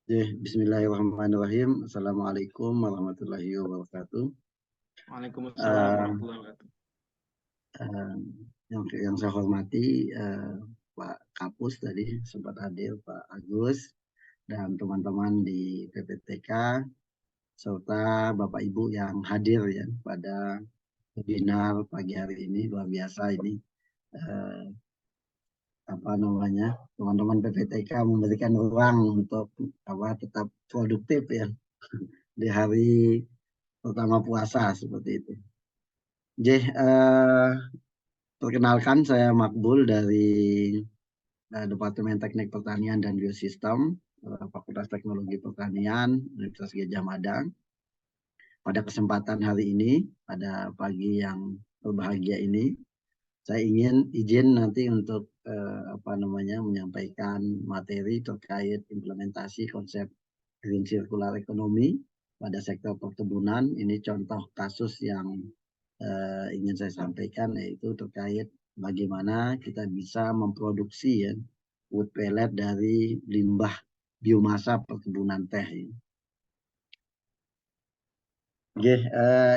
Bismillahirrahmanirrahim. Assalamualaikum warahmatullahi wabarakatuh. Waalaikumsalam Eh, warahmatullahi wabarakatuh. eh, yang saya hormati Pak Kapus tadi sempat hadir, Pak Agus dan teman-teman di PPTK serta Bapak Ibu yang hadir ya pada webinar pagi hari ini. Luar biasa ini, eh, apa namanya, teman-teman PPTK memberikan ruang untuk tetap produktif ya di hari pertama puasa seperti itu. Perkenalkan saya Makbul dari Departemen Teknik Pertanian dan Biosistem, Fakultas Teknologi Pertanian, Universitas Gadjah Mada. Pada kesempatan hari ini, pada pagi yang berbahagia ini, saya izin nanti untuk menyampaikan materi terkait implementasi konsep Green Circular Economy pada sektor perkebunan. Ini contoh kasus yang ingin saya sampaikan, yaitu terkait bagaimana kita bisa memproduksi ya wood pellet dari limbah biomasa perkebunan teh. Oke,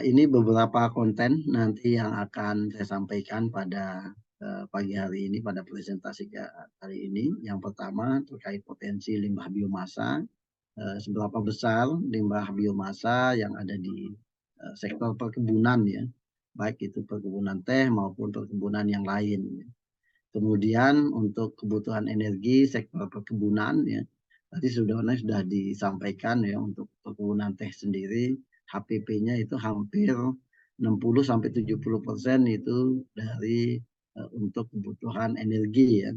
ini beberapa konten nanti yang akan saya sampaikan pada pagi hari ini, pada presentasi hari ini. Yang pertama terkait potensi limbah biomasa, seberapa besar limbah biomasa yang ada di sektor perkebunan ya, baik itu perkebunan teh maupun perkebunan yang lain. Kemudian untuk kebutuhan energi sektor perkebunan ya, tadi sudah disampaikan ya, untuk perkebunan teh sendiri HPP-nya itu hampir 60-70% itu dari untuk kebutuhan energi ya.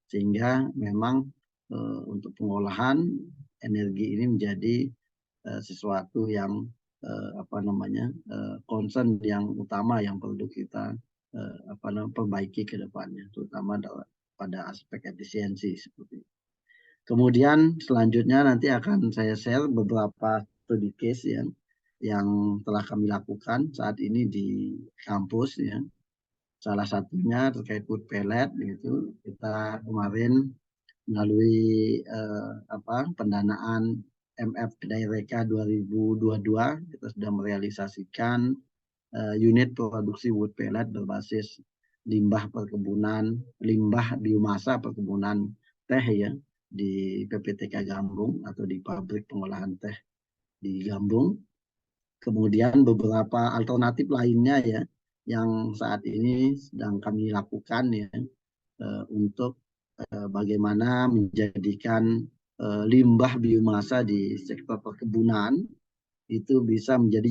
Sehingga memang untuk pengolahan energi ini menjadi sesuatu yang concern yang utama yang perlu kita perbaiki ke depannya, terutama pada aspek efisiensi seperti itu. Kemudian selanjutnya nanti akan saya share beberapa studi case yang telah kami lakukan saat ini di kampus ya. Salah satunya terkait wood pellet, gitu. Kita kemarin melalui pendanaan MF Daireka 2022 kita sudah merealisasikan unit produksi wood pellet berbasis limbah perkebunan, limbah biomasa perkebunan teh ya di PPTK Gambung atau di pabrik pengolahan teh di Gambung. Kemudian beberapa alternatif lainnya ya yang saat ini sedang kami lakukan ya untuk bagaimana menjadikan limbah biomasa di sektor perkebunan itu bisa menjadi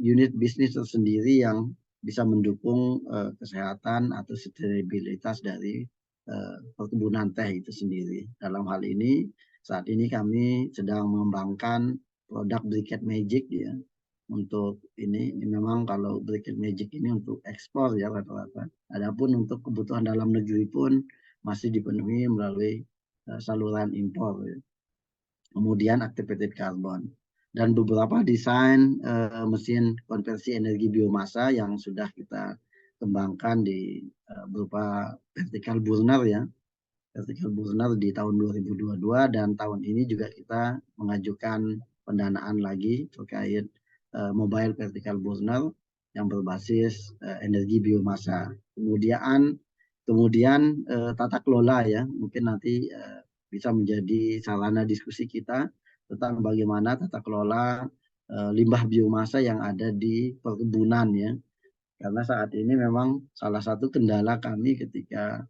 unit bisnis tersendiri yang bisa mendukung kesehatan atau sustainabilitas dari perkebunan teh itu sendiri. Dalam hal ini, saat ini kami sedang mengembangkan produk Briquette Magic ya. Untuk ini memang kalau Briquette Magic ini untuk ekspor ya rata-rata. Adapun untuk kebutuhan dalam negeri pun masih dipenuhi melalui saluran impor ya. Kemudian activated carbon dan beberapa desain mesin konversi energi biomasa yang sudah kita kembangkan di berupa vertical burner ya, vertical burner di tahun 2022, dan tahun ini juga kita mengajukan pendanaan lagi terkait mobile vertical burner yang berbasis energi biomasa. Kemudian tata kelola ya, mungkin nanti bisa menjadi sarana diskusi kita tentang bagaimana tata kelola limbah biomasa yang ada di perkebunan ya. Karena saat ini memang salah satu kendala kami ketika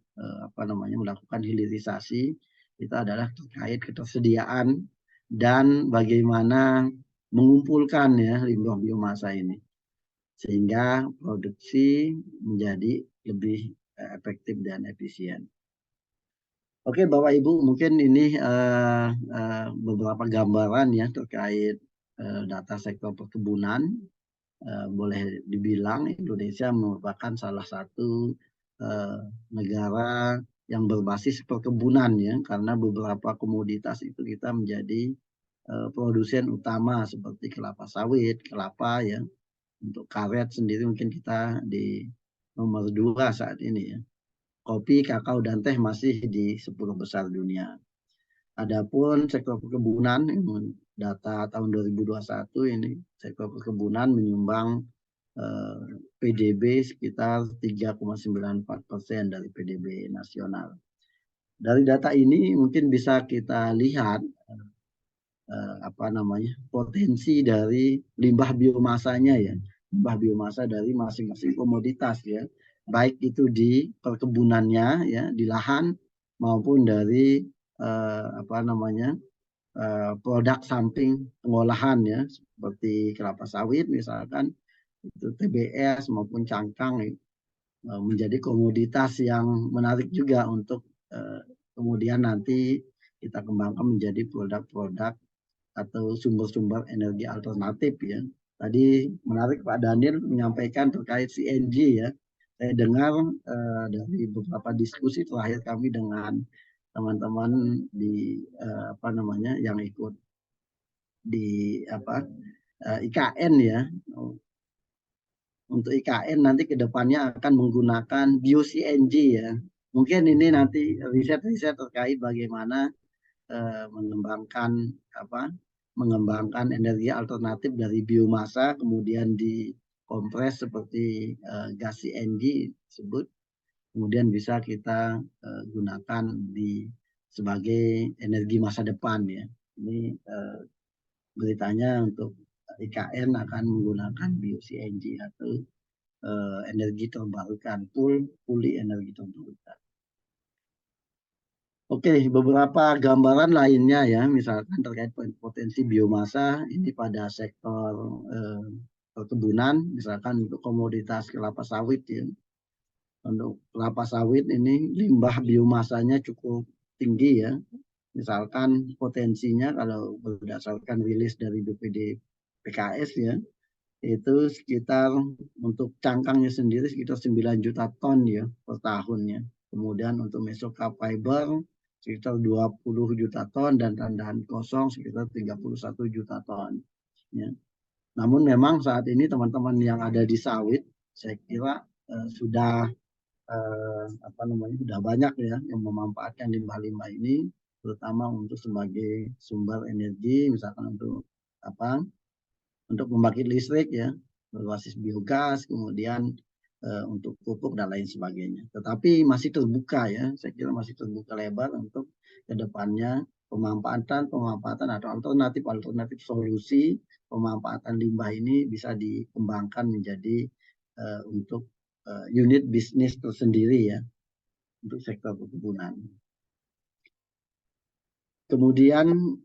melakukan hilirisasi itu adalah terkait ketersediaan dan bagaimana mengumpulkan ya limbah biomasa ini sehingga produksi menjadi lebih efektif dan efisien. Oke, Bapak Ibu, mungkin ini beberapa gambaran ya terkait data sektor perkebunan. Boleh dibilang Indonesia merupakan salah satu negara yang berbasis perkebunan ya, karena beberapa komoditas itu kita menjadi produsen utama seperti kelapa sawit, kelapa ya. Untuk karet sendiri mungkin kita di nomor 2 saat ini ya. Kopi, kakao, dan teh masih di 10 besar dunia. Adapun sektor perkebunan, data tahun 2021 ini sektor perkebunan menyumbang PDB sekitar 3,94% dari PDB nasional. Dari data ini mungkin bisa kita lihat potensi dari limbah biomasanya ya, limbah biomasa dari masing-masing komoditas ya, baik itu di perkebunannya ya, di lahan maupun dari produk samping pengolahan ya, seperti kelapa sawit misalkan, itu TBS maupun cangkang menjadi komoditas yang menarik juga untuk kemudian nanti kita kembangkan menjadi produk-produk atau sumber-sumber energi alternatif ya. Tadi menarik Pak Daniel menyampaikan terkait CNG ya. Saya dengar dari beberapa diskusi terakhir kami dengan teman-teman di yang ikut di IKN ya. Untuk IKN nanti ke depannya akan menggunakan bio-CNG ya. Mungkin ini nanti riset-riset terkait bagaimana mengembangkan energi alternatif dari biomasa kemudian dikompres seperti gas CNG tersebut, kemudian bisa kita gunakan sebagai energi masa depan ya. Ini beritanya untuk IKN akan menggunakan bio-CNG atau energi terbarukan, fully energi terbarukan. Oke, beberapa gambaran lainnya ya, misalkan terkait potensi biomasa ini pada sektor perkebunan, misalkan untuk komoditas kelapa sawit ya. Untuk kelapa sawit ini limbah biomasanya cukup tinggi ya. Misalkan potensinya kalau berdasarkan rilis dari BPD PKS ya, itu sekitar untuk cangkangnya sendiri sekitar 9 juta ton ya per tahunnya. Kemudian untuk mesocarp fiber sekitar 20 juta ton dan tandahan kosong sekitar 31 juta ton. Ya. Namun memang saat ini teman-teman yang ada di sawit, saya kira sudah sudah banyak ya yang memanfaatkan limbah-limbah ini, terutama untuk sebagai sumber energi, misalkan untuk membangkit listrik ya, berbasis biogas, kemudian untuk pupuk dan lain sebagainya. Tetapi masih terbuka ya, saya kira masih terbuka lebar untuk kedepannya pemanfaatan atau alternatif solusi pemanfaatan limbah ini bisa dikembangkan menjadi untuk unit bisnis tersendiri ya untuk sektor perkebunan. Kemudian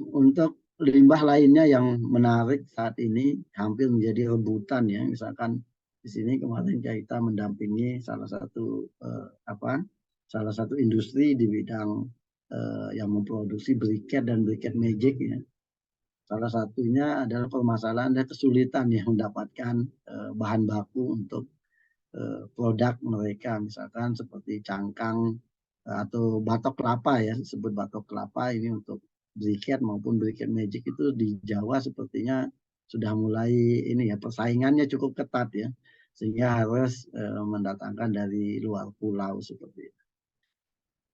untuk limbah lainnya yang menarik saat ini hampir menjadi rebutan ya, misalkan di sini kemarin kita mendampingi salah satu industri di bidang yang memproduksi briket dan briket magic ya. Salah satunya adalah permasalahan dan kesulitan yang mendapatkan bahan baku untuk produk mereka, misalkan seperti cangkang atau batok kelapa ya, disebut batok kelapa ini untuk briket maupun briket magic itu di Jawa sepertinya sudah mulai ini ya, persaingannya cukup ketat ya, sehingga harus mendatangkan dari luar pulau seperti itu.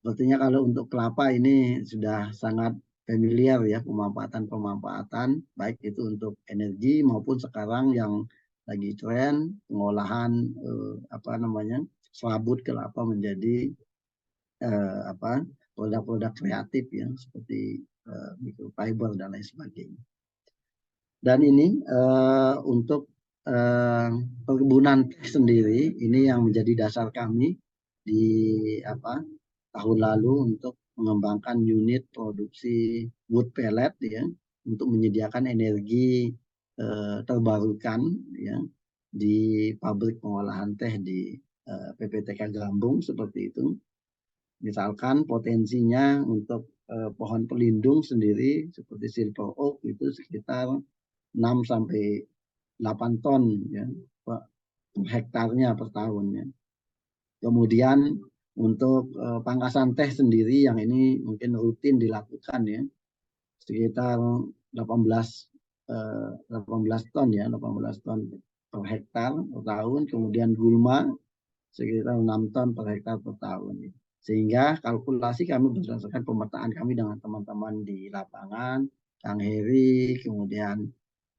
Sepertinya kalau untuk kelapa ini sudah sangat familiar ya pemanfaatan baik itu untuk energi maupun sekarang yang lagi tren pengolahan selabut kelapa menjadi produk-produk kreatif ya seperti microfiber dan lain sebagainya. Dan ini untuk perkebunan sendiri ini yang menjadi dasar kami di tahun lalu untuk mengembangkan unit produksi wood pellet ya untuk menyediakan energi terbarukan ya di pabrik pengolahan teh di PPTK Grambung seperti itu. Misalkan potensinya untuk pohon pelindung sendiri seperti silver oak itu sekitar 6 sampai 8 ton ya per hektarnya per tahunnya. Kemudian untuk pangkasan teh sendiri yang ini mungkin rutin dilakukan ya sekitar 18 ton ya, 18 ton per hektar per tahun. Kemudian gulma sekitar 6 ton per hektar per tahun. Sehingga kalkulasi kami berdasarkan pemetaan kami dengan teman-teman di lapangan, Kang Heri, kemudian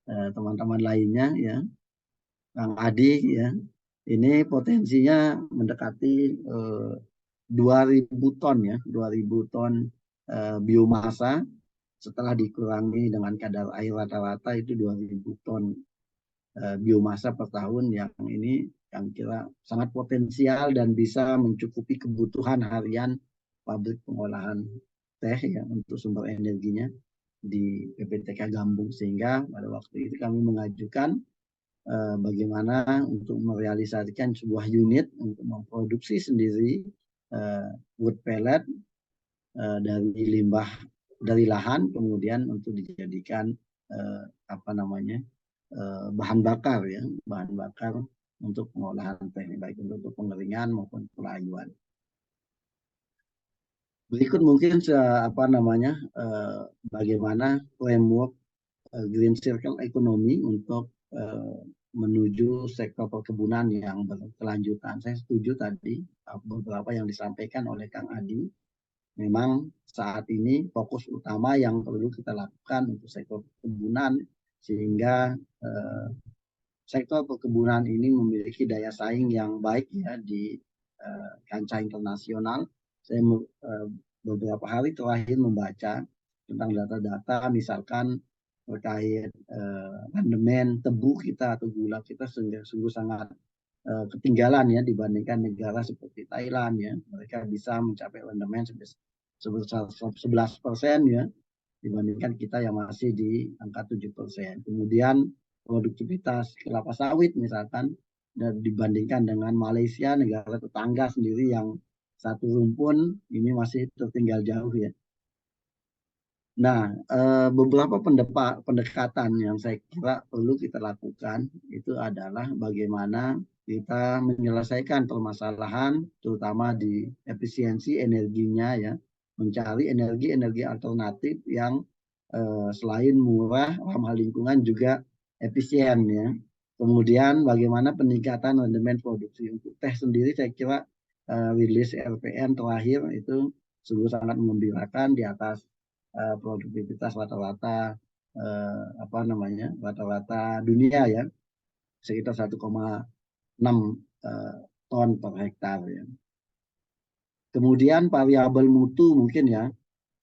teman-teman lainnya ya, Kang Adi ya. Ini potensinya mendekati 2.000 ton ya, 2.000 ton biomasa setelah dikurangi dengan kadar air rata-rata itu 2.000 ton biomasa per tahun yang ini yang kira sangat potensial dan bisa mencukupi kebutuhan harian pabrik pengolahan teh ya untuk sumber energinya di PPTK Gambung. Sehingga pada waktu itu kami mengajukan bagaimana untuk merealisasikan sebuah unit untuk memproduksi sendiri wood pellet dari limbah dari lahan, kemudian untuk dijadikan apa namanya bahan bakar ya, bahan bakar untuk pengolahan teh, baik untuk pengeringan maupun pelayuan. Berikut mungkin apa namanya bagaimana framework green circle economy untuk menuju sektor perkebunan yang berkelanjutan. Saya setuju tadi beberapa yang disampaikan oleh Kang Adi. Memang saat ini fokus utama yang perlu kita lakukan untuk sektor perkebunan sehingga sektor perkebunan ini memiliki daya saing yang baik ya di kancah internasional. Saya beberapa hari terakhir membaca tentang data-data misalkan terkait rendemen tebu kita atau gula kita sungguh sangat ketinggalan ya dibandingkan negara seperti Thailand ya. Mereka bisa mencapai rendemen sebesar 11% ya dibandingkan kita yang masih di angka 7%. Kemudian produktivitas kelapa sawit misalkan dan dibandingkan dengan Malaysia, negara tetangga sendiri yang satu rumpun ini masih tertinggal jauh ya. Nah, beberapa pendekatan yang saya kira perlu kita lakukan itu adalah bagaimana kita menyelesaikan permasalahan terutama di efisiensi energinya ya, mencari energi alternatif yang selain murah, ramah lingkungan juga efisien ya. Kemudian bagaimana peningkatan rendemen produksi untuk teh sendiri saya kira rilis LPN terakhir itu sungguh sangat mengembirakan di atas produktivitas rata-rata apa namanya rata-rata dunia ya sekitar 1,6 ton per hektar ya. Kemudian variabel mutu mungkin ya,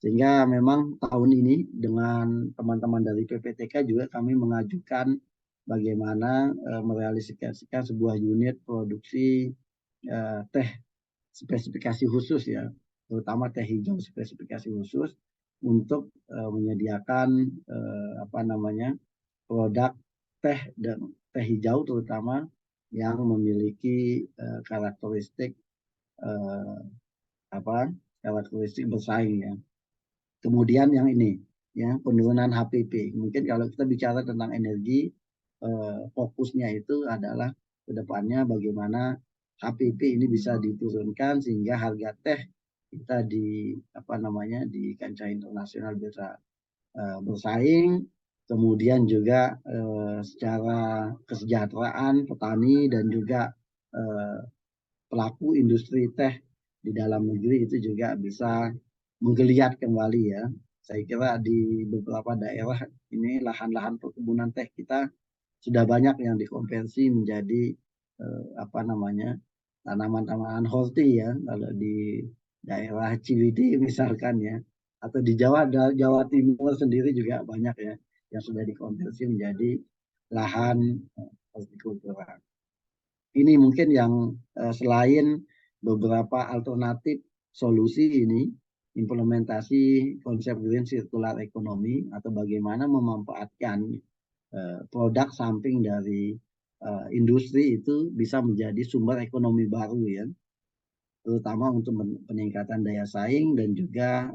sehingga memang tahun ini dengan teman-teman dari PPTK juga kami mengajukan bagaimana merealisasikan sebuah unit produksi teh spesifikasi khusus ya, terutama teh hijau spesifikasi khusus untuk menyediakan apa namanya produk teh dan teh hijau terutama yang memiliki karakteristik apa karakteristik bersaing ya. Kemudian yang ini ya penurunan HPP. Mungkin kalau kita bicara tentang energi fokusnya itu adalah kedepannya bagaimana HPP ini bisa diturunkan sehingga harga teh kita di apa namanya di kancah internasional bisa bersaing. Kemudian juga secara kesejahteraan petani dan juga pelaku industri teh di dalam negeri itu juga bisa menggeliat kembali ya. Saya kira di beberapa daerah ini lahan-lahan perkebunan teh kita sudah banyak yang dikonversi menjadi apa namanya tanaman-tanaman horti ya. Kalau di daerah Ciwidey misalkan ya, atau di Jawa Timur sendiri juga banyak ya yang sudah dikonversi menjadi lahan hortikultura. Ini mungkin yang selain beberapa alternatif solusi ini, implementasi konsep green circular economy atau bagaimana memanfaatkan produk samping dari industri itu bisa menjadi sumber ekonomi baru ya, terutama untuk peningkatan daya saing dan juga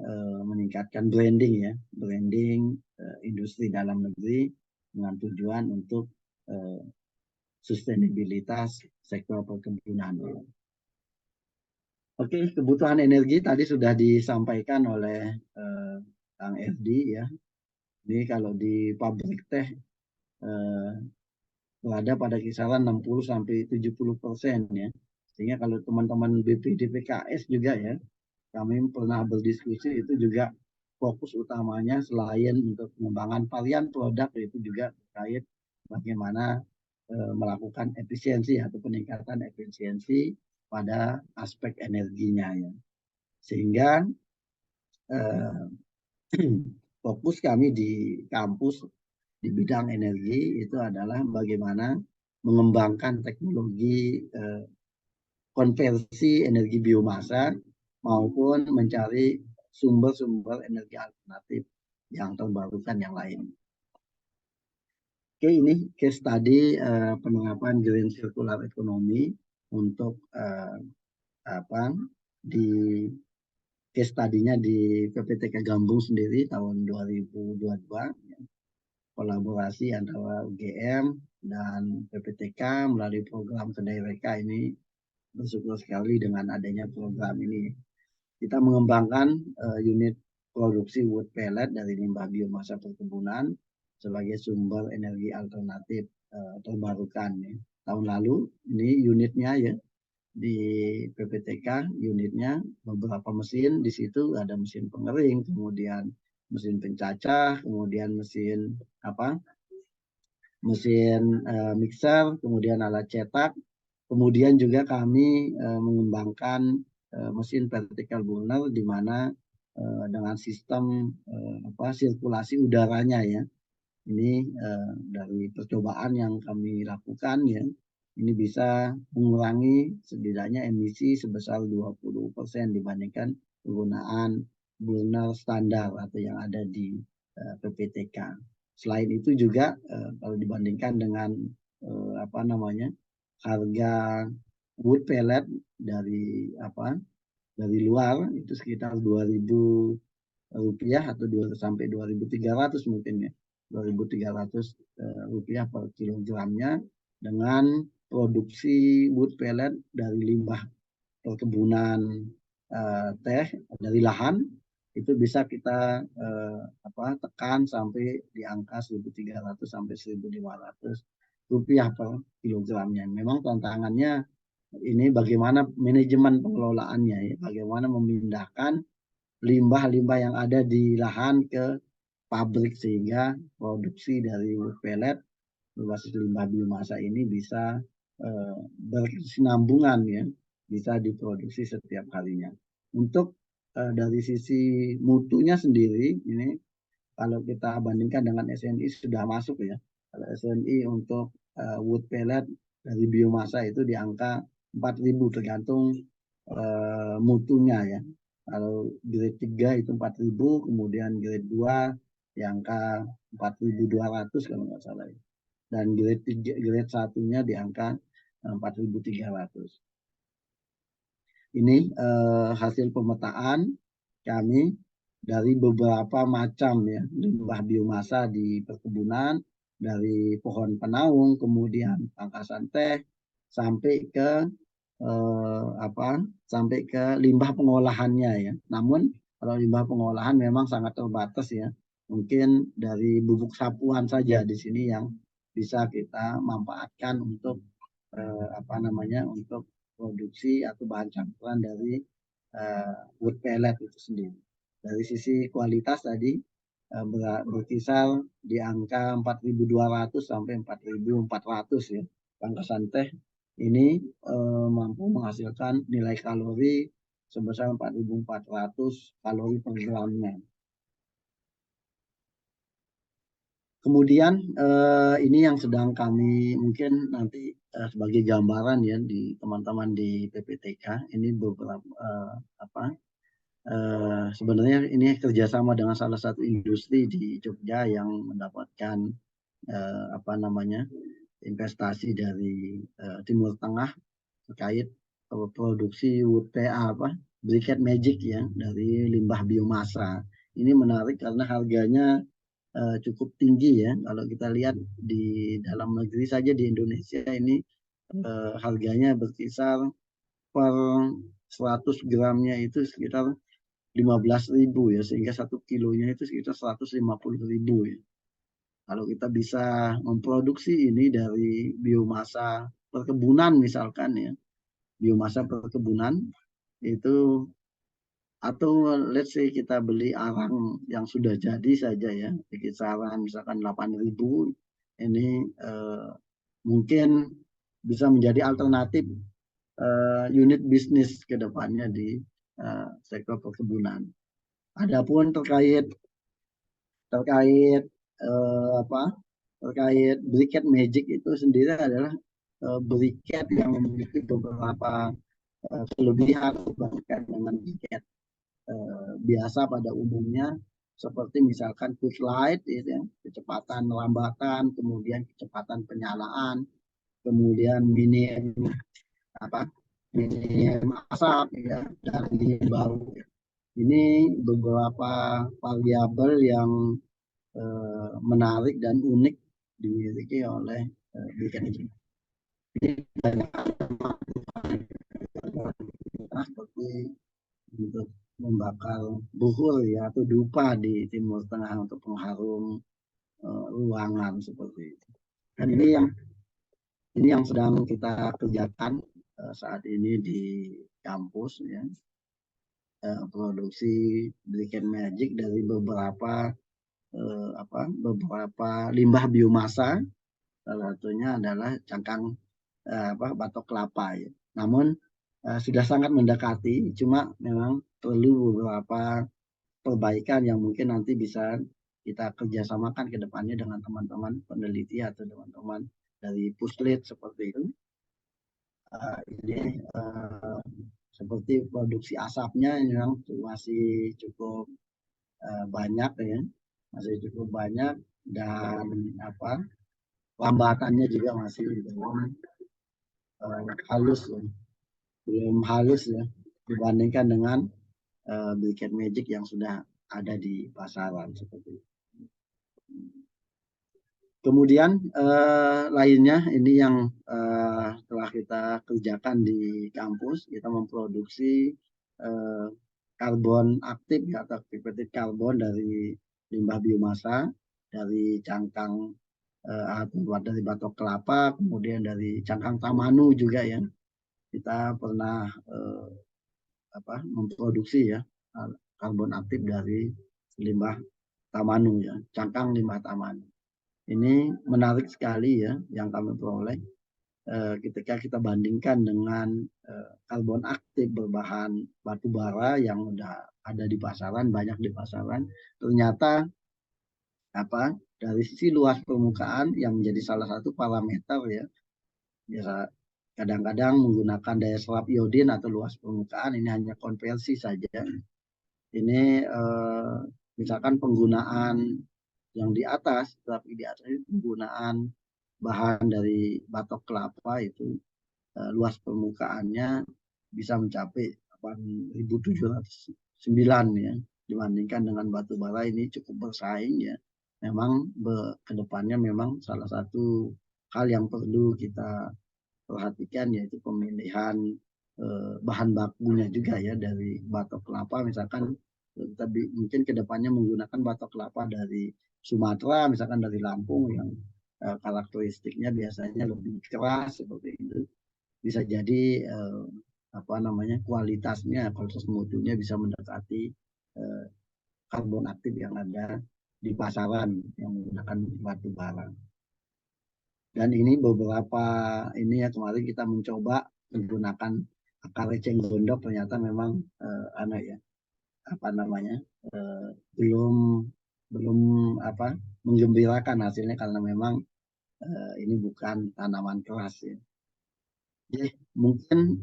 meningkatkan branding ya, branding industri dalam negeri dengan tujuan untuk sustainabilitas sektor perkebunan. Oke, kebutuhan energi tadi sudah disampaikan oleh Kang Erdi ya. Ini kalau di pabrik teh berada pada kisaran 60 sampai 70% ya. Sehingga kalau teman-teman BPD PKS juga ya, kami pernah berdiskusi itu juga fokus utamanya selain untuk pengembangan varian produk itu juga terkait bagaimana melakukan efisiensi atau peningkatan efisiensi pada aspek energinya ya. Sehingga fokus kami di kampus di bidang energi itu adalah bagaimana mengembangkan teknologi konversi energi biomasa maupun mencari sumber-sumber energi alternatif yang terbarukan yang lain. Oke, ini case study penerapan green circular economy untuk di case study-nya di PPTK Gambung sendiri tahun 2022. Kolaborasi antara UGM dan PPTK melalui program Kedai Reka ini bersyukur sekali dengan adanya program ini. Kita mengembangkan unit produksi wood pellet dari limbah biomasa perkebunan sebagai sumber energi alternatif terbarukan. Ya. Tahun lalu ini unitnya ya di PPTK unitnya beberapa mesin, di situ ada mesin pengering, kemudian mesin pencacah, kemudian mesin mixer, kemudian alat cetak. Kemudian juga kami mengembangkan mesin vertical burner di mana dengan sistem sirkulasi udaranya ya. Ini dari percobaan yang kami lakukan ya. Ini bisa mengurangi setidaknya emisi sebesar 20% dibandingkan penggunaan burner standar atau yang ada di PPTK. Selain itu juga kalau dibandingkan dengan harga wood pellet dari luar itu sekitar 2.000 rupiah atau sampai 2.300 mungkin ya, 2.300 rupiah per kilogramnya, dengan produksi wood pellet dari limbah perkebunan teh dari lahan itu bisa kita tekan sampai di angka 1.300 sampai 1.500 rupiah per kilogramnya. Memang tantangannya ini bagaimana manajemen pengelolaannya ya, bagaimana memindahkan limbah-limbah yang ada di lahan ke pabrik sehingga produksi dari wood pellet berbasis limbah biomasa ini bisa berkesinambungan ya, bisa diproduksi setiap harinya. Untuk dari sisi mutunya sendiri ini kalau kita bandingkan dengan SNI sudah masuk ya. Kalau SNI untuk wood pellet dari biomasa itu di angka 4.000 tergantung mutunya ya. Kalau grade 3 itu 4.000, kemudian grade 2 di angka 4.200 kalau nggak salah ya. Dan grade 3, grade 1-nya di angka 4.300. Ini hasil pemetaan kami dari beberapa macam ya limbah biomasa di perkebunan, dari pohon penaung, kemudian pangkasan teh sampai ke sampai ke limbah pengolahannya ya. Namun kalau limbah pengolahan memang sangat terbatas ya. Mungkin dari bubuk sapuan saja di sini yang bisa kita manfaatkan untuk untuk produksi atau bahan campuran dari wood pellet itu sendiri. Dari sisi kualitas tadi berkisar di angka 4.200 sampai 4.400 ya. Pangkasan teh ini mampu menghasilkan nilai kalori sebesar 4.400 kalori per gramnya. Kemudian ini yang sedang kami mungkin nanti sebagai gambaran ya di teman-teman di PPTK ini beberapa sebenarnya ini kerjasama dengan salah satu industri di Jogja yang mendapatkan investasi dari Timur Tengah terkait produksi wood briquette magic ya dari limbah biomasa. Ini menarik karena harganya cukup tinggi ya. Kalau kita lihat di dalam negeri saja di Indonesia ini harganya berkisar per 100 gramnya itu sekitar 15.000 ya, sehingga 1 kilonya itu sekitar 150.000 ya. Kalau kita bisa memproduksi ini dari biomasa perkebunan misalkan ya, biomasa perkebunan itu Atau let's say kita beli arang yang sudah jadi saja ya, di kisaran misalkan 8.000, ini mungkin bisa menjadi alternatif unit bisnis ke depannya di sektor perkebunan. Adapun terkait apa terkait briquette magic itu sendiri adalah briquette yang memiliki beberapa kelebihan dibandingkan dengan briquette biasa pada umumnya, seperti misalkan quick light gitu ya, kecepatan lambatan, kemudian kecepatan penyalaan, kemudian minim asap ya, dari bau. Ini beberapa variabel yang menarik dan unik dimiliki oleh briquette ini. Banyak seperti untuk membakar buhur ya atau dupa di Timur Tengah untuk pengharum ruangan seperti itu. Dan ini yang sedang kita kerjakan saat ini di kampus ya, produksi briquette magic dari beberapa limbah biomasa. Salah satunya adalah cangkang batok kelapa ya. Namun sudah sangat mendekati, cuma memang perlu beberapa perbaikan yang mungkin nanti bisa kita kerjasamakan ke depannya dengan teman-teman peneliti atau teman-teman dari Puslit seperti itu. Ini seperti produksi asapnya yang masih cukup banyak ya, masih cukup banyak, dan lambatannya juga masih belum halus ya. Belum halus ya dibandingkan dengan briquette magic yang sudah ada di pasaran seperti itu. Kemudian lainnya ini yang telah kita kerjakan di kampus, kita memproduksi karbon aktif ya, atau activated karbon dari limbah biomasa, dari cangkang terbuat dari batok kelapa, kemudian dari cangkang tamanu juga ya. Kita pernah memproduksi ya karbon aktif dari limbah tamanu ya, cangkang limbah tamanu. Ini menarik sekali ya yang kami peroleh ketika kita bandingkan dengan karbon aktif berbahan batu bara yang udah ada di pasaran, banyak di pasaran. Ternyata dari sisi luas permukaan yang menjadi salah satu parameter ya, biasa kadang-kadang menggunakan daya serap iodin atau luas permukaan, ini hanya konversi saja. Ini misalkan penggunaan yang di atas, tapi di atas itu penggunaan bahan dari batok kelapa itu luas permukaannya bisa mencapai 8.709 ya, dibandingkan dengan batu bara ini cukup bersaing ya. Memang kedepannya memang salah satu hal yang perlu kita perhatikan yaitu pemilihan bahan bakunya juga ya, dari batok kelapa. Misalkan kita mungkin kedepannya menggunakan batok kelapa dari Sumatera, misalkan dari Lampung yang karakteristiknya biasanya lebih keras seperti itu, bisa jadi kualitasnya, kualitas mutunya bisa mendekati karbon aktif yang ada di pasaran yang menggunakan batu bara. Dan ini beberapa ini ya, kemarin kita mencoba menggunakan akar eceng gondok, ternyata memang belum menggembirakan hasilnya karena memang ini bukan tanaman keras ya. Jadi mungkin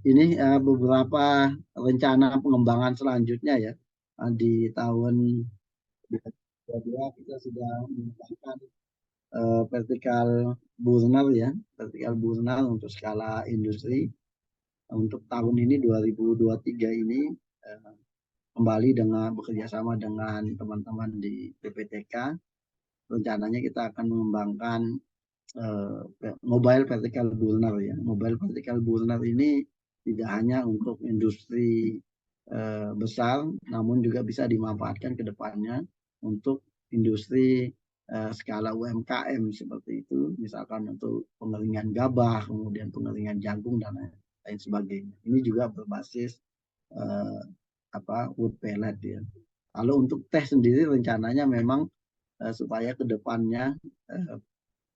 ini beberapa rencana pengembangan selanjutnya ya. Di tahun 2022 kita sudah mengembangkan vertical burner ya, vertical burner untuk skala industri. Untuk tahun ini 2023 ini kembali dengan bekerjasama dengan teman-teman di PPTK, rencananya kita akan mengembangkan mobile vertical burner ya. Mobile vertical burner ini tidak hanya untuk industri besar, namun juga bisa dimanfaatkan ke depannya untuk industri skala UMKM seperti itu, misalkan untuk pengeringan gabah, kemudian pengeringan jagung dan lain sebagainya. Ini juga berbasis eh, wood pellet ya. Kalau untuk teh sendiri rencananya memang supaya ke depannya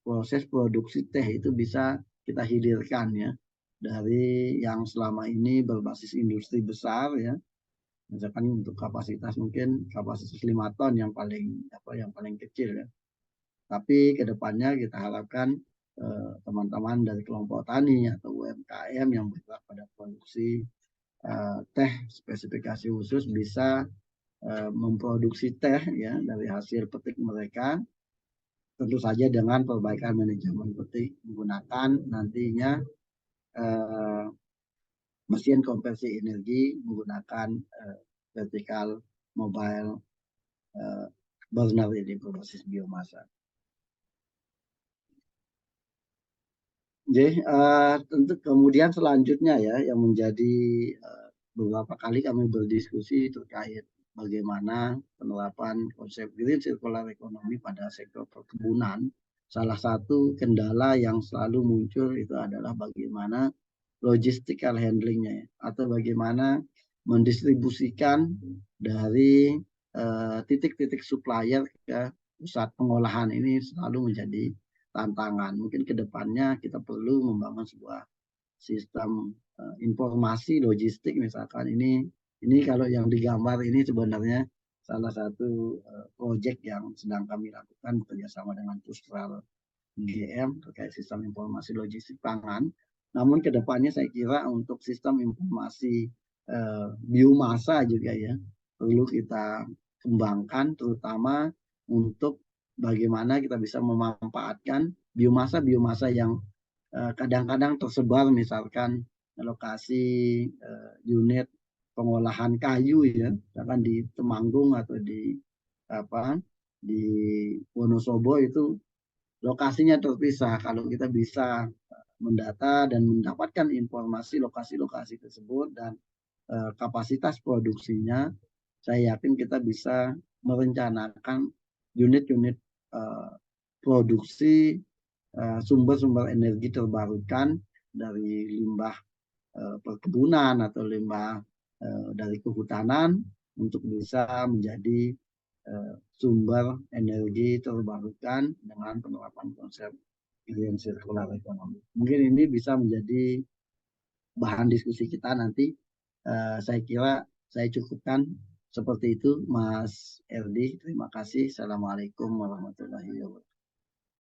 proses produksi teh itu bisa kita hilirkan ya dari yang selama ini berbasis industri besar ya. Misalkan untuk kapasitas mungkin kapasitas 5 ton yang paling kecil ya. Tapi ke depannya kita harapkan teman-teman dari kelompok tani atau UMKM yang bergerak pada produksi teh spesifikasi khusus bisa memproduksi teh ya dari hasil petik mereka, tentu saja dengan perbaikan manajemen petik menggunakan nantinya eh, mesin konversi energi menggunakan vertikal mobile eh, burner ini berbasis biomasa. Jadi tentu kemudian selanjutnya ya yang menjadi beberapa kali kami berdiskusi terkait bagaimana penerapan konsep green circular economy pada sektor perkebunan. Salah satu kendala yang selalu muncul itu adalah bagaimana logistical handlingnya atau bagaimana mendistribusikan dari titik-titik supplier ke pusat pengolahan ini selalu menjadi tantangan. Mungkin ke depannya kita perlu membangun sebuah sistem informasi logistik misalkan ini kalau yang digambar ini sebenarnya salah satu proyek yang sedang kami lakukan bekerjasama dengan Puskral GM terkait sistem informasi logistik pangan. Namun ke depannya saya kira untuk sistem informasi biomasa juga ya perlu kita kembangkan terutama untuk bagaimana kita bisa memanfaatkan biomasa-biomasa yang kadang-kadang tersebar misalkan lokasi unit pengolahan kayu ya, misalkan di Temanggung atau di di Wonosobo itu lokasinya terpisah. Kalau kita bisa mendata dan mendapatkan informasi lokasi-lokasi tersebut dan kapasitas produksinya, saya yakin kita bisa merencanakan unit-unit produksi sumber-sumber energi terbarukan dari limbah perkebunan atau limbah dari kehutanan untuk bisa menjadi sumber energi terbarukan dengan penerapan konsep green circular economy. Mungkin ini bisa menjadi bahan diskusi kita nanti. Saya kira saya cukupkan seperti itu, Mas Erdi. Terima kasih. Assalamualaikum warahmatullahi wabarakatuh.